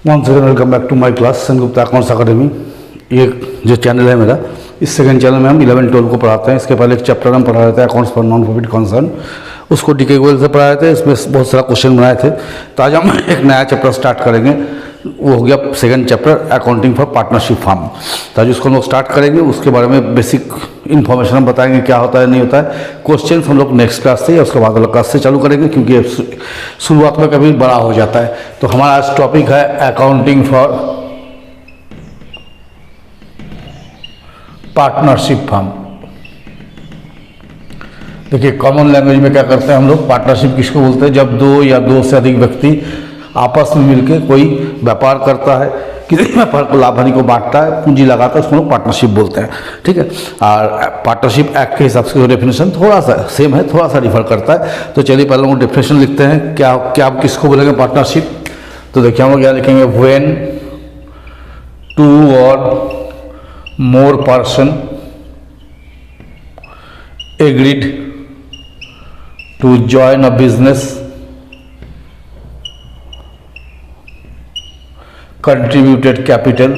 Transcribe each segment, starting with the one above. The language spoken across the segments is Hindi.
Once again welcome back to my class Sengupta accounts academy. ये जो चैनल है मेरा, इस सेकंड चैनल में हम 11-12 को पढ़ाते हैं। इसके पहले एक चैप्टर हम पढ़ा रहे थे accounts for non profit concern, उसको डीके गोयल से पढ़ाए थे। इसमें बहुत सारा क्वेश्चन बनाए थे। तो आज हम एक नया चैप्टर स्टार्ट करेंगे, वो हो गया second chapter accounting for partnership firm. तो आज उसको हम लोग स्टार्ट करेंगे, उसके बारे में बेसिक इन्फॉर्मेशन हम बताएंगे क्या होता है नहीं होता है। क्वेश्चन हम लोग नेक्स्ट क्लास से या उसके बाद वाला क्लास से चालू करेंगे, क्योंकि शुरुआत में कभी बड़ा हो जाता है। तो हमारा आज टॉपिक है अकाउंटिंग फॉर पार्टनरशिप फर्म। देखिए, कॉमन लैंग्वेज में क्या करते हैं हम लोग, पार्टनरशिप किसको बोलते हैं? जब दो या दो से अधिक व्यक्ति आपस में मिलकर कोई व्यापार करता है, किसी व्यापार को लाभ हानि को बांटता है, पूंजी लगाता है, उसको लोग पार्टनरशिप बोलते हैं। ठीक है। और पार्टनरशिप एक्ट के हिसाब से डेफिनेशन थोड़ा सा सेम है, थोड़ा सा डिफर करता है। तो चलिए पहले हम डेफिनेशन लिखते हैं। क्या आप किसको बोलेंगे पार्टनरशिप? तो देखिए हम लोग क्या लिखेंगे, व्हेन टू और more person agreed to join a business, contributed capital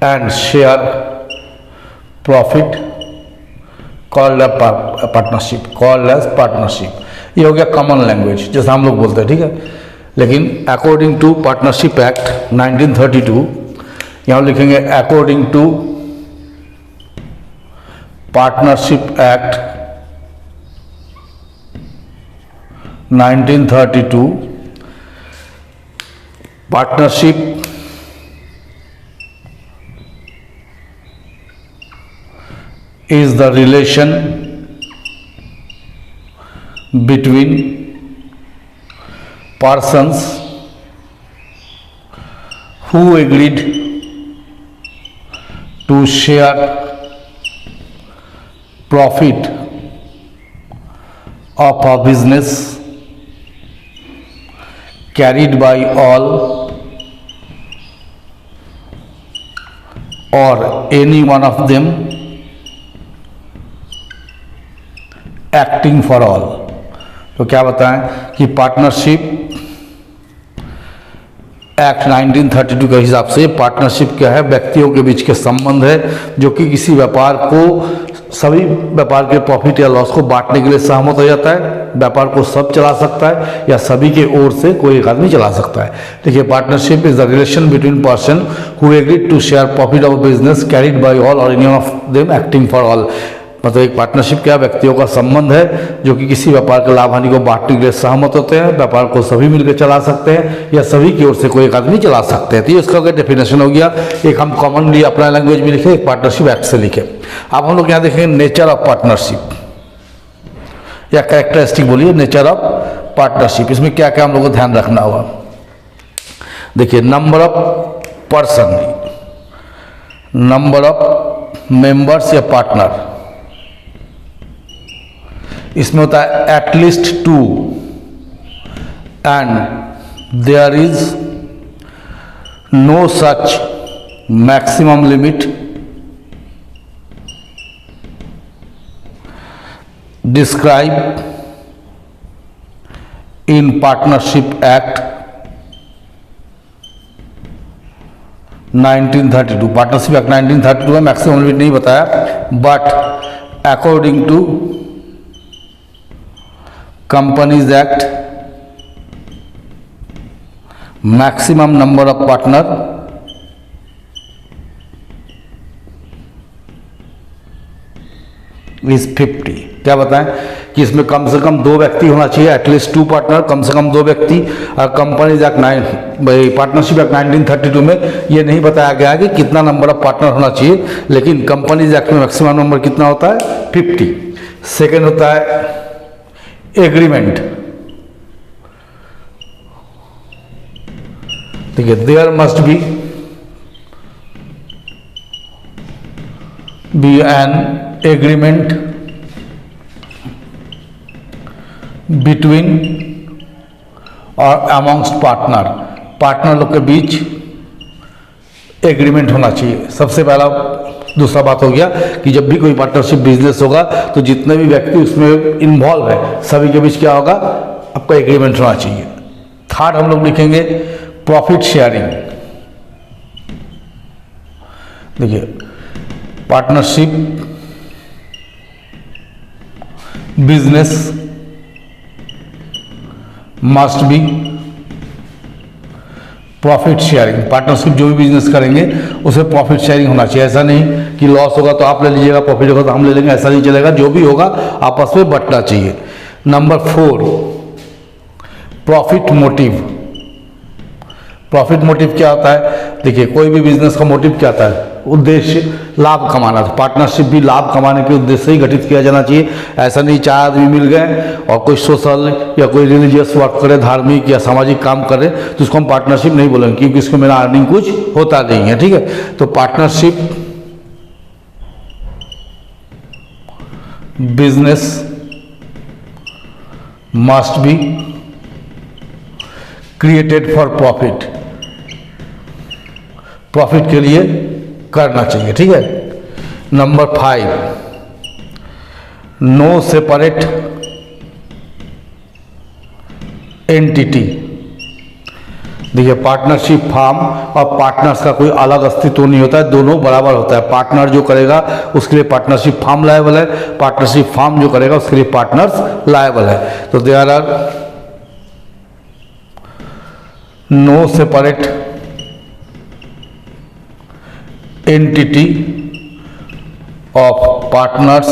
and share profit called a partnership, called as partnership। ये हो गया कॉमन लैंग्वेज जैसा हम लोग बोलते हैं। ठीक है। लेकिन अकॉर्डिंग टू पार्टनरशिप एक्ट 1932, यहाँ लिखेंगे according to partnership act 1932, partnership is the relation between persons who agreed to share profit of a business carried by all or any one of them acting for all। तो क्या बताएं कि पार्टनरशिप एक्ट 1932 के हिसाब से पार्टनरशिप क्या है? व्यक्तियों के बीच के संबंध है जो कि किसी व्यापार को, सभी व्यापार के प्रॉफिट या लॉस को बांटने के लिए सहमत हो जाता है। व्यापार को सब चला सकता है या सभी के ओर से कोई एक आदमी चला सकता है। देखिए, partnership is the relation between person who agreed to share profit of business carried by all और any one of them acting for all. मतलब एक पार्टनरशिप क्या व्यक्तियों का संबंध है जो कि किसी व्यापार के लाभ हानि को बांटने के लिए सहमत होते हैं। व्यापार को सभी मिलकर चला सकते हैं या सभी की ओर से कोई एक आदमी चला सकते हैं। तो ये इसका डेफिनेशन हो गया। एक हम कॉमनली अपना लैंग्वेज में लिखे, एक पार्टनरशिप एक्ट से लिखे। अब हम लोग यहाँ देखेंगे नेचर ऑफ पार्टनरशिप या कैरेक्टरिस्टिक बोलिए, नेचर ऑफ पार्टनरशिप। इसमें क्या क्या हम लोग को ध्यान रखना होगा? देखिए, number of person, number of members या पार्टनर, इसमें होता है at least two and there is no such maximum limit describe in partnership act 1932। Partnership act 1932 में मैक्सिमम लिमिट नहीं बताया, but according to companies act maximum number of partner is 50। क्या बताएं कि इसमें कम से कम दो व्यक्ति होना चाहिए, एटलीस्ट टू पार्टनर, कम से कम दो व्यक्ति। और कंपनीज एक्ट पार्टनरशिप एक्ट 1932 में ये नहीं बताया गया कि कितना नंबर ऑफ पार्टनर होना चाहिए, लेकिन कंपनीज एक्ट में मैक्सिमम नंबर कितना होता है? 50। सेकेंड होता है एग्रीमेंट। देखिए, there must be an agreement between और अमॉन्ग्स्ट पार्टनर। पार्टनर लोग के बीच एग्रीमेंट होना चाहिए सबसे पहला। दूसरा बात हो गया कि जब भी कोई पार्टनरशिप बिजनेस होगा तो जितने भी व्यक्ति उसमें इन्वॉल्व है सभी के बीच क्या होगा, आपका एग्रीमेंट होना चाहिए। थर्ड हम लोग लिखेंगे प्रॉफिट शेयरिंग। देखिए partnership business must B profit sharing. Partnership जो भी बिजनेस करेंगे उसे प्रॉफिट शेयरिंग होना चाहिए। ऐसा नहीं कि लॉस होगा तो आप ले लीजिएगा, प्रॉफिट होगा तो हम ले लेंगे, ऐसा नहीं चलेगा। जो भी होगा आपस में बंटना चाहिए। Number 4 profit motive. Profit motive क्या होता है? देखिए कोई भी बिजनेस का मोटिव क्या होता है? उद्देश्य लाभ कमाना। तो पार्टनरशिप भी लाभ कमाने के उद्देश्य से ही गठित किया जाना चाहिए। ऐसा नहीं 4 आदमी मिल गए और कोई सोशल या कोई रिलीजियस वर्क करे, धार्मिक या सामाजिक काम करे तो उसको हम पार्टनरशिप नहीं बोलेंगे, क्योंकि इसको मेरा अर्निंग कुछ होता नहीं है। ठीक है, तो partnership business must be created for profit. Profit के लिए करना चाहिए। ठीक है। Number 5 no separate entity. देखिए पार्टनरशिप फार्म और पार्टनर्स का कोई अलग अस्तित्व नहीं होता है, दोनों बराबर होता है। पार्टनर जो करेगा उसके लिए पार्टनरशिप फार्म लायबल है, पार्टनरशिप फार्म जो करेगा उसके लिए पार्टनर्स लायबल है। तो there are no separate entity of partners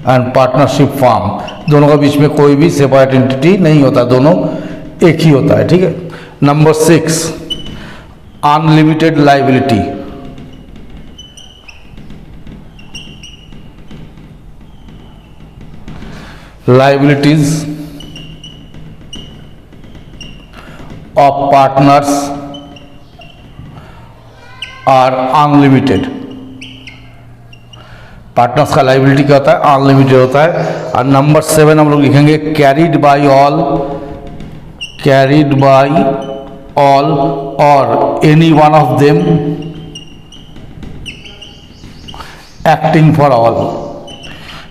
and partnership firm. दोनों के बीच में कोई भी सेपरेट एंटिटी नहीं होता, दोनों एक ही होता है। ठीक है। Number 6 unlimited liability. Liabilities of partners are unlimited. Partners का लायबिलिटी क्या होता है? अनलिमिटेड होता है। और नंबर 7 हम लोग लिखेंगे कैरीड बाय ऑल और any one of them acting for all.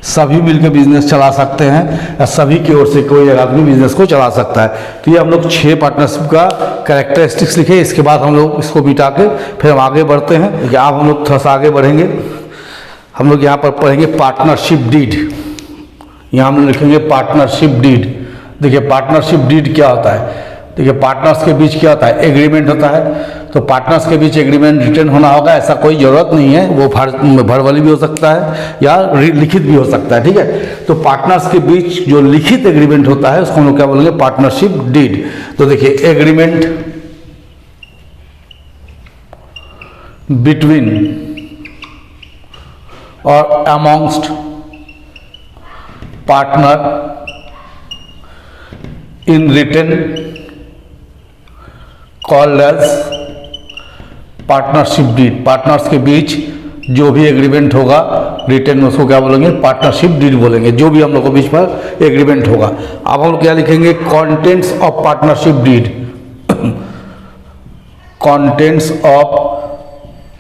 सभी मिलकर बिजनेस चला सकते हैं या सभी की ओर से कोई आदमी बिजनेस को चला सकता है। तो ये हम लोग 6 पार्टनरशिप का कैरेक्टरिस्टिक्स लिखे। इसके बाद हम लोग इसको मिटा के फिर हम आगे बढ़ते हैं। देखिए आप हम लोग थोड़ा सा आगे बढ़ेंगे। हम लोग यहाँ पर पढ़ेंगे पार्टनरशिप डीड। यहाँ हम लोग लिखेंगे पार्टनरशिप डीड। देखिए पार्टनरशिप डीड क्या होता है? देखिए पार्टनर्स के बीच क्या होता है? एग्रीमेंट होता है। तो पार्टनर्स के बीच एग्रीमेंट रिटन होना होगा, ऐसा कोई ज़रूरत नहीं है। वो वर्बली भी हो सकता है या लिखित भी हो सकता है। ठीक है। तो पार्टनर्स के बीच जो लिखित एग्रीमेंट होता है उसको हम लोग क्या बोलेंगे? Partnership deed. तो देखिए एग्रीमेंट बिटवीन और amongst partner in written called as partnership deed. Partners के बीच जो भी एग्रीमेंट होगा रिटन में उसको क्या बोलेंगे? पार्टनरशिप डीड बोलेंगे। जो भी हम लोग के बीच पर एग्रीमेंट होगा। अब हम क्या लिखेंगे? Contents of partnership deed. Contents of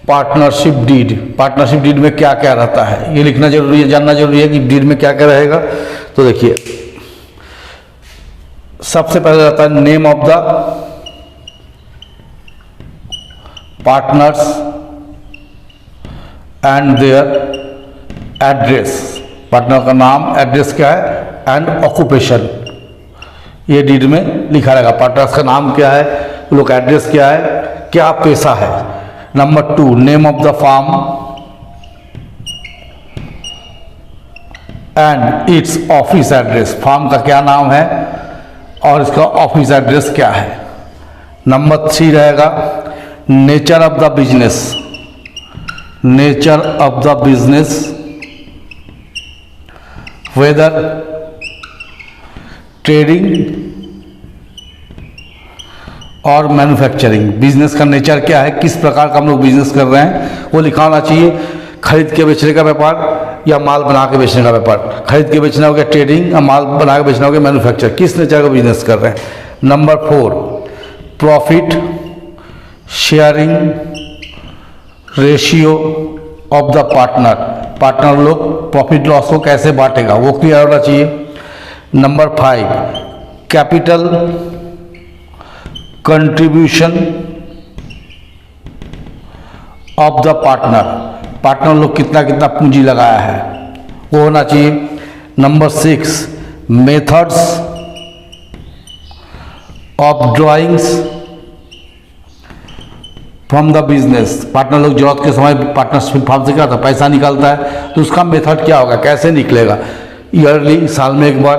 partnership deed. Partnership deed में क्या क्या रहता है ये लिखना जरूरी है, जानना जरूरी है कि डीड में क्या क्या रहेगा। तो देखिए सबसे पहले रहता है name of the partners and their address. Partner का नाम, एड्रेस क्या है एंड ऑक्यूपेशन, ये डीड में लिखा रहेगा। पार्टनर्स का नाम क्या है, वो लोग एड्रेस क्या है, क्या पेशा है। Number 2 name of the firm and its office address. Firm का क्या नाम है और इसका ऑफिस एड्रेस क्या है। नंबर 3 रहेगा nature of the business. Nature of the business whether trading और मैन्युफैक्चरिंग। बिजनेस का नेचर क्या है, किस प्रकार का हम लोग बिजनेस कर रहे हैं वो लिखा होना चाहिए। खरीद के बेचने का व्यापार या माल बना के बेचने का व्यापार। खरीद के बेचना हो गया ट्रेडिंग और माल बना के बेचना हो गया मैन्युफैक्चर। किस नेचर का बिजनेस कर रहे हैं। Number 4 profit sharing ratio of the partner. Partner लोग प्रॉफिट लॉस को कैसे बांटेगा वो क्लियर होना चाहिए। Number 5, capital contribution of the partner लोग कितना कितना पूंजी लगाया है वो होना चाहिए। Number 6, methods of drawings from the business. Partner लोग जरूरत के समय पार्टनरशिप फॉर्म से क्या होता है, पैसा निकालता है, तो उसका मेथड क्या होगा, कैसे निकलेगा, ईयरली, साल में एक बार,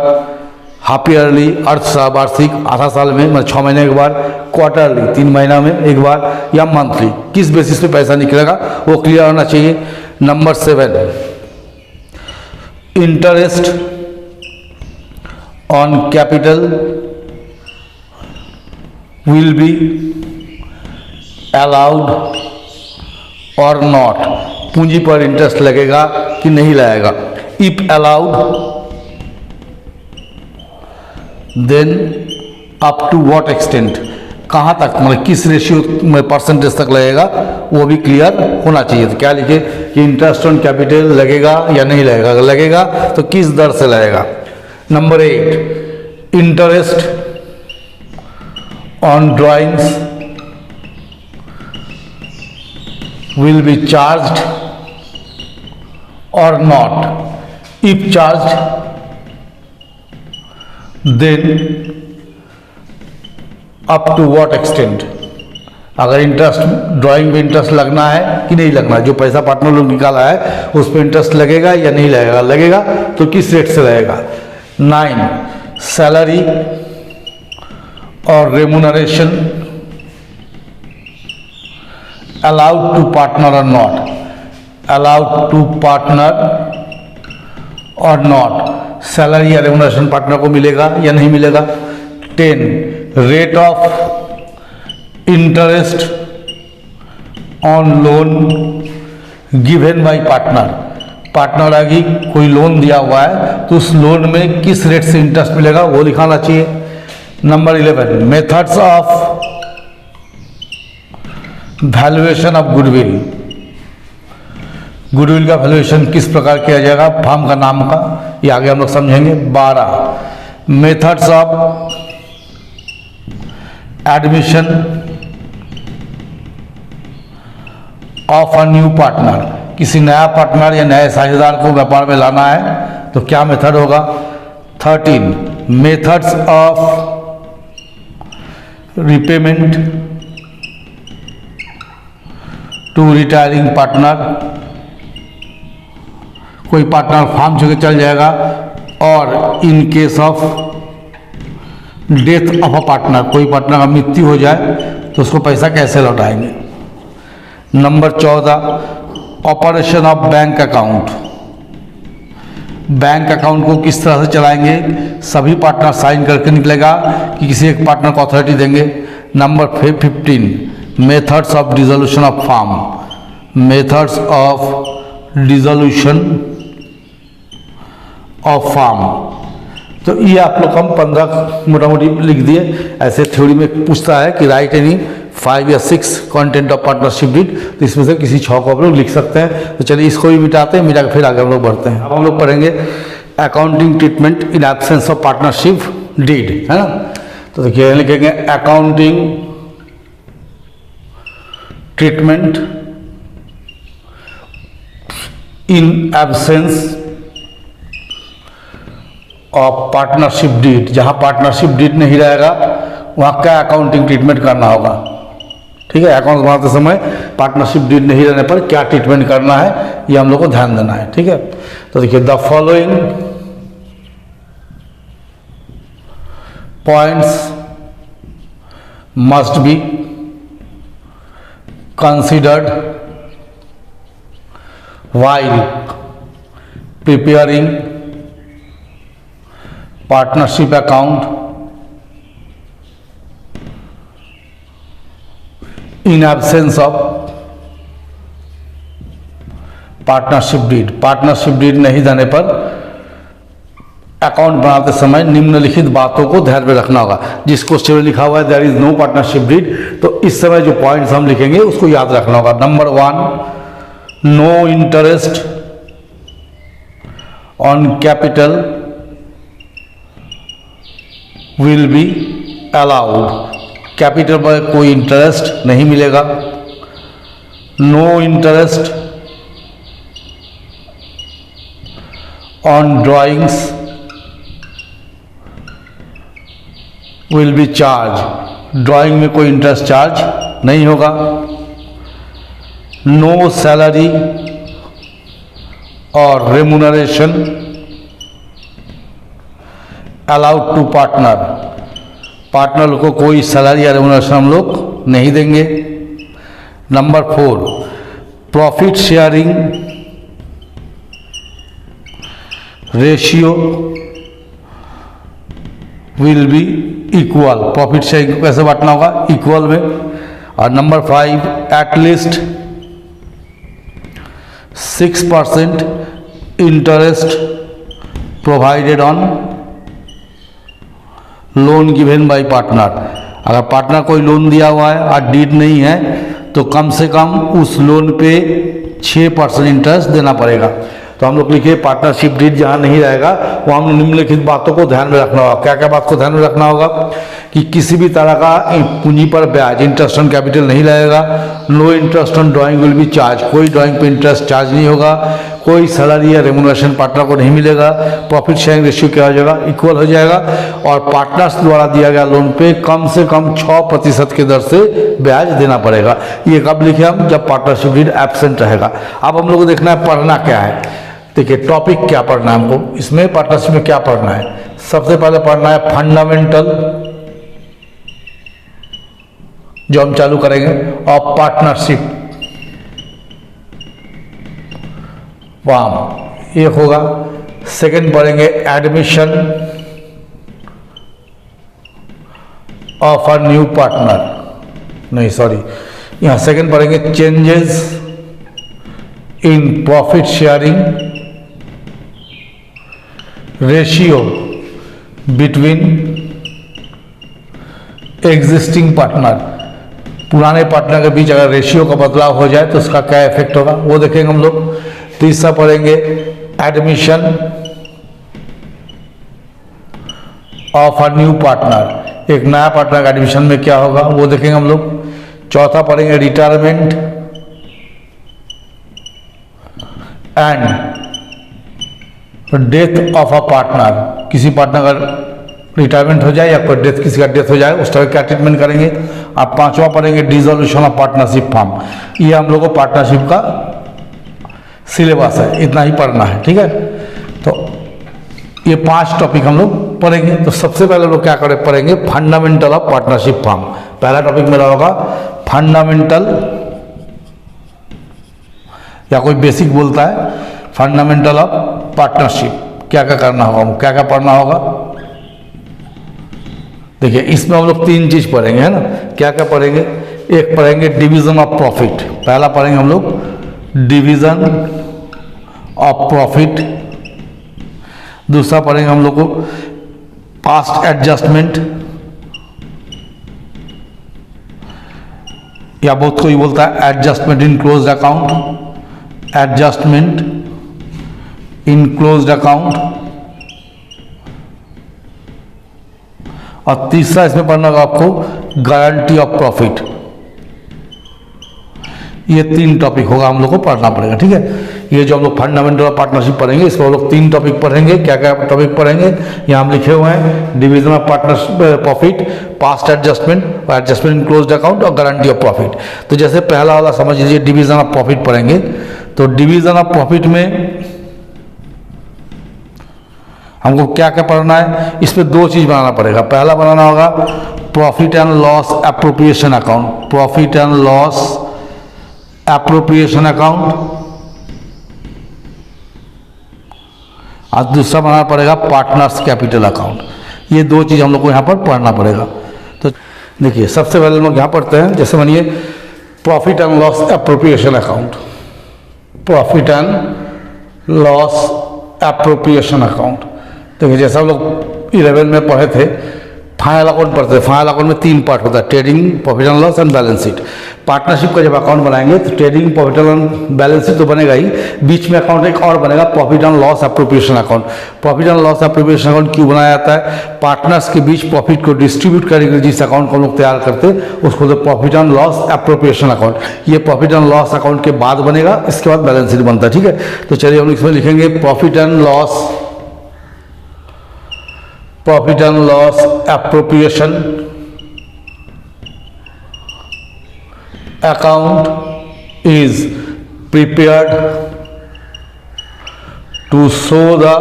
हाफ ईयरली, अर्थ वार्षिक, आधा साल में, मतलब 6 महीने एक बार, क्वार्टरली, 3 महीना में एक बार, या मंथली, किस बेसिस पे पैसा निकलेगा वो क्लियर होना चाहिए। Number 7, interest on capital will be allowed और नॉट, पूंजी पर इंटरेस्ट लगेगा कि नहीं लगेगा। If allowed then up to what extent, कहाँ तक, मतलब किस रेशियो में परसेंटेज तक लगेगा वो भी क्लियर होना चाहिए। तो क्या लिखे कि इंटरेस्ट ऑन कैपिटल लगेगा या नहीं लगेगा, अगर लगेगा तो किस दर से लगेगा। Number 8, interest on drawings will be charged or not. If charged, then up to what extent, अगर इंटरेस्ट, ड्राइंग में इंटरेस्ट लगना है कि नहीं लगना, जो पैसा पार्टनर लोग निकाला है उस पर इंटरेस्ट लगेगा या नहीं लगेगा, लगेगा तो किस रेट से लगेगा। 9, सैलरी और remuneration allowed to partner or not, allowed to partner or not, salary या रेमुनरेशन पार्टनर को मिलेगा या नहीं मिलेगा। 10, rate of interest on loan given by partner आगे कोई लोन दिया हुआ है तो उस लोन में किस रेट से इंटरेस्ट मिलेगा वो लिखाना चाहिए। Number 11, methods of valuation of goodwill, goodwill का वैल्यूएशन किस प्रकार किया जाएगा, फर्म का नाम का, ये आगे हम लोग समझेंगे। 12, methods of admission of a new partner, किसी नया पार्टनर या नए साझेदार को व्यापार में लाना है तो क्या मेथड होगा। 13, methods of repayment to retiring partner, कोई पार्टनर फार्म छोड़ के चल जाएगा और in case of death of a partner, कोई पार्टनर का मृत्यु हो जाए तो उसको पैसा कैसे लौटाएंगे। Number 14, operation of bank account, bank account को किस तरह से चलाएंगे, सभी पार्टनर साइन करके निकलेगा कि किसी एक पार्टनर को अथॉरिटी देंगे। Number 15, methods of dissolution of firm, methods of dissolution of firm, तो ये आप लोग हम 15 मोटा मोटी लिख दिए। ऐसे थ्योरी में पूछता है कि राइट एनी 5 या 6 कंटेंट ऑफ पार्टनरशिप डीड, तो इसमें से किसी 6 को आप लोग लिख सकते हैं। तो चलिए इसको भी मिटाते हैं, मिटा के फिर आगे हम लोग बढ़ते हैं। अब हम लोग पढ़ेंगे accounting treatment in absence of partnership deed, है ना। तो देखिए लिखेंगे accounting treatment in absence of partnership deed, जहां पार्टनरशिप डीड नहीं रहेगा वहां क्या अकाउंटिंग ट्रीटमेंट करना होगा। ठीक है, अकाउंट बनाते समय पार्टनरशिप डीड नहीं रहने पर क्या ट्रीटमेंट करना है ये हम लोग को ध्यान देना है। ठीक है, तो देखिए the following points must be considered while preparing partnership account in absence of partnership deed। Partnership deed नहीं देने पर अकाउंट बनाते समय निम्नलिखित बातों को ध्यान में रखना होगा। जिस क्वेश्चन में लिखा हुआ है there is no partnership deed, तो इस समय जो पॉइंट्स हम लिखेंगे उसको याद रखना होगा। Number 1, no interest on capital will be allowed, capital पर कोई इंटरेस्ट नहीं मिलेगा, no interest on drawings will be charge, drawing में कोई इंटरेस्ट चार्ज नहीं होगा, नो सैलरी और remuneration allowed to partner, partner को कोई सैलरी या रेमुनरेशन हम लोग नहीं देंगे। Number 4, profit sharing ratio will be equal, profit sharing को कैसे बांटना होगा, इक्वल में। और number 5, at least 6% interest provided on loan given by partner, अगर पार्टनर कोई लोन दिया हुआ है और डीड नहीं है तो कम से कम उस लोन पे 6% इंटरेस्ट देना पड़ेगा। तो हम लोग लिखे पार्टनरशिप डीड जहाँ नहीं रहेगा वहाँ हम निम्नलिखित बातों को ध्यान में रखना होगा। क्या क्या बात को ध्यान में रखना होगा कि किसी भी तरह का पूंजी पर ब्याज, इंटरेस्ट ऑन कैपिटल नहीं लगेगा, no interest on drawing will be charge, कोई ड्राइंग पे इंटरेस्ट चार्ज नहीं होगा, कोई सैलरी या रेमुनरेशन पार्टनर को नहीं मिलेगा, प्रॉफिट शेयरिंग रेशियो क्या हो जाएगा, इक्वल हो जाएगा, और पार्टनर्स द्वारा दिया गया लोन पे कम से कम 6% की दर से ब्याज देना पड़ेगा। ये कब लिखे हम, जब पार्टनरशिप डीड एब्सेंट रहेगा। अब हम लोग को देखना है पढ़ना क्या है। देखिए टॉपिक क्या पढ़ना है हमको, इसमें पार्टनरशिप में क्या पढ़ना है। सबसे पहले पढ़ना है फंडामेंटल, जो हम चालू करेंगे, ऑफ पार्टनरशिप, वाम एक होगा। सेकंड पढ़ेंगे admission of a new partner, नहीं सॉरी, यहां सेकंड पढ़ेंगे changes in profit sharing ratio between existing partner, पुराने पार्टनर के बीच अगर रेशियो का बदलाव हो जाए तो उसका क्या इफेक्ट होगा वो देखेंगे हम लोग। तीसरा पढ़ेंगे admission of a new partner, एक नया पार्टनर का एडमिशन में क्या होगा वो देखेंगे हम लोग। चौथा पढ़ेंगे retirement and death of a partner, किसी पार्टनर का रिटायरमेंट हो जाए या कोई डेथ, किसी का डेथ हो जाए उस तरह क्या ट्रीटमेंट करेंगे। आप पांचवा पढ़ेंगे डिसोल्यूशन ऑफ पार्टनरशिप फॉर्म, ये हम लोग को पार्टनरशिप का सिलेबस है, इतना ही पढ़ना है, ठीक है। तो ये 5 टॉपिक हम लोग पढ़ेंगे। तो सबसे पहले लोग क्या पढ़ेंगे, फंडामेंटल ऑफ पार्टनरशिप फॉर्म। पहला टॉपिक मेरा होगा फंडामेंटल, या कोई बेसिक बोलता है, फंडामेंटल ऑफ पार्टनरशिप। क्या क्या करना होगा, क्या क्या पढ़ना होगा। देखिए इसमें हम लोग 3 चीज पढ़ेंगे, है ना। क्या क्या पढ़ेंगे, एक पढ़ेंगे डिवीजन ऑफ प्रॉफिट, पहला पढ़ेंगे हम लोग डिवीजन ऑफ प्रॉफिट। दूसरा पढ़ेंगे हम लोग को पास्ट एडजस्टमेंट, या बहुत कोई बोलता है adjustment in closed account, adjustment in closed account. और तीसरा इसमें पढ़ना होगा आपको गारंटी ऑफ प्रॉफिट। ये 3 टॉपिक होगा, हम लोग को पढ़ना पड़ेगा, ठीक है। ये जो हम लोग फंडामेंटल ऑफ पार्टनरशिप पढ़ेंगे, इसमें हम लोग 3 टॉपिक पढ़ेंगे। क्या क्या टॉपिक पढ़ेंगे यहाँ हम लिखे हुए हैं, division of partnership profit, past adjustment और एडजस्टमेंट इन क्लोज्ड अकाउंट और गारंटी ऑफ प्रॉफिट। तो जैसे पहला वाला समझ लीजिए डिवीजन ऑफ प्रॉफिट पढ़ेंगे। तो डिवीजन ऑफ प्रॉफिट में हमको क्या क्या पढ़ना है, इसमें 2 चीज बनाना पड़ेगा। पहला बनाना होगा profit and loss appropriation account, profit and loss appropriation account, और दूसरा बनाना पड़ेगा पार्टनर्स कैपिटल अकाउंट। ये 2 चीज हम लोग को यहाँ पर पढ़ना पड़ेगा। तो देखिए सबसे पहले हम लोग यहाँ पढ़ते हैं, जैसे मानिए profit and loss appropriation account, profit and loss appropriation account. देखिए जैसा हम लोग 11 में पढ़े थे, फाइनल अकाउंट पढ़ते हैं। फाइनल अकाउंट में 3 पार्ट होता है, trading, profit and loss and balance sheet. Partnership का जब अकाउंट बनाएंगे तो trading, profit and balance sheet तो बनेगा ही, बीच में अकाउंट एक और बनेगा, profit and loss appropriation account. Profit and loss appropriation account क्यों बनाया जाता है? पार्टनर्स के बीच प्रॉफिट को डिस्ट्रीब्यूट करने के लिए जिस अकाउंट को हम लोग तैयार करते हैं उसको तो profit and loss appropriation account. ये प्रॉफिट एंड लॉस अकाउंट के बाद बनेगा, इसके बाद बैलेंस शीट बनता है। ठीक है, तो चलिए हम इसमें लिखेंगे profit and loss appropriation account is prepared to show the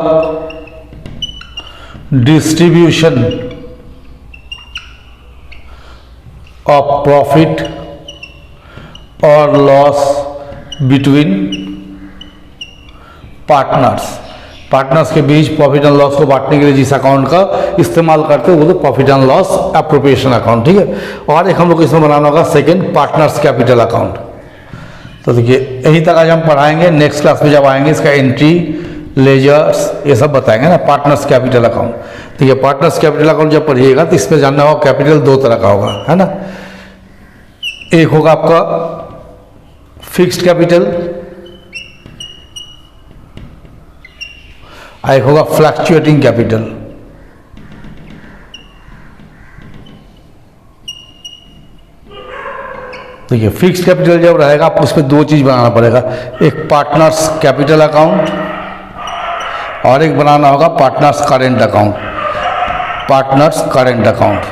distribution of profit or loss between partners के बीच प्रॉफिट एंड लॉस को बांटने के लिए जिस अकाउंट का इस्तेमाल करते हैं वो तो profit and loss appropriation account. ठीक है, और एक हम लोग इसमें बनाना होगा सेकंड, पार्टनर्स कैपिटल अकाउंट। तो देखिए यहीं तक आज हम पढ़ाएंगे, नेक्स्ट क्लास में जब आएंगे इसका एंट्री, लेजर्स, ये सब बताएंगे ना, पार्टनर्स कैपिटल अकाउंट। ठीक है, पार्टनर्स कैपिटल अकाउंट जब पढ़िएगा तो इसमें जानना होगा कैपिटल 2 तरह का होगा, है ना। एक होगा आपका फिक्स्ड कैपिटल, एक होगा फ्लक्चुएटिंग कैपिटल। देखिए फिक्स्ड कैपिटल जब रहेगा आपको उसमें 2 चीज बनाना पड़ेगा, एक पार्टनर्स कैपिटल अकाउंट और एक बनाना होगा partners current account. Partners current account,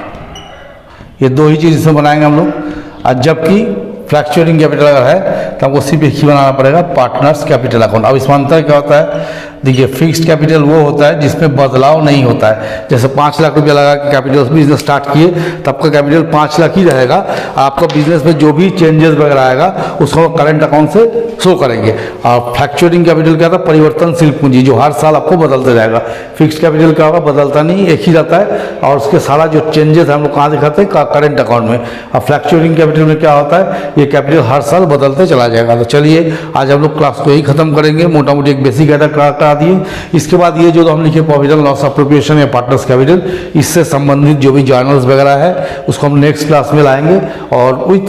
ये 2 ही चीज इसमें बनाएंगे हम लोग। और जबकि फ्लक्चुएटिंग कैपिटल अगर है तो हमको सिर्फ एक ही बनाना पड़ेगा, पार्टनर्स कैपिटल अकाउंट। अब इसमें अंतर क्या होता है? देखिए फिक्स्ड कैपिटल वो होता है जिसमें बदलाव नहीं होता है। जैसे 5 लाख रुपया लगा के कैपिटल बिजनेस स्टार्ट किए तो आपका कैपिटल 5 लाख ही रहेगा, आपका बिजनेस में जो भी चेंजेस वगैरह आएगा उसको करंट अकाउंट से शो करेंगे। और फ्लक्चुएटिंग कैपिटल क्या था? परिवर्तनशील पूंजी, जो हर साल आपको बदलते जाएगा। फिक्स्ड कैपिटल क्या होगा? बदलता नहीं, एक ही रहता है और उसके सारा जो चेंजेस हम लोग कहाँ दिखाते हैं? करंट अकाउंट में। और फ्लक्चुएटिंग कैपिटल में क्या होता है? ये कैपिटल हर साल बदलते चला जाएगा। तो चलिए आज हम लोग क्लास को यही खत्म करेंगे, मोटा मोटी एक बेसिक आइडिया करा दिए। इसके बाद ये जो हम लिखे प्रॉफिट एंड लॉस एप्रोप्रिएशन या पार्टनर्स कैपिटल, इससे संबंधित जो भी जर्नल्स वगैरह है उसको हम नेक्स्ट क्लास में लाएंगे और विथ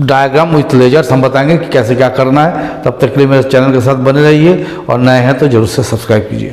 डायग्राम, विथ लेजर्स हम बताएंगे कि कैसे क्या करना है। तब तक के लिए मेरे चैनल के साथ बने रहिए और नए हैं तो जरूर से सब्सक्राइब कीजिए।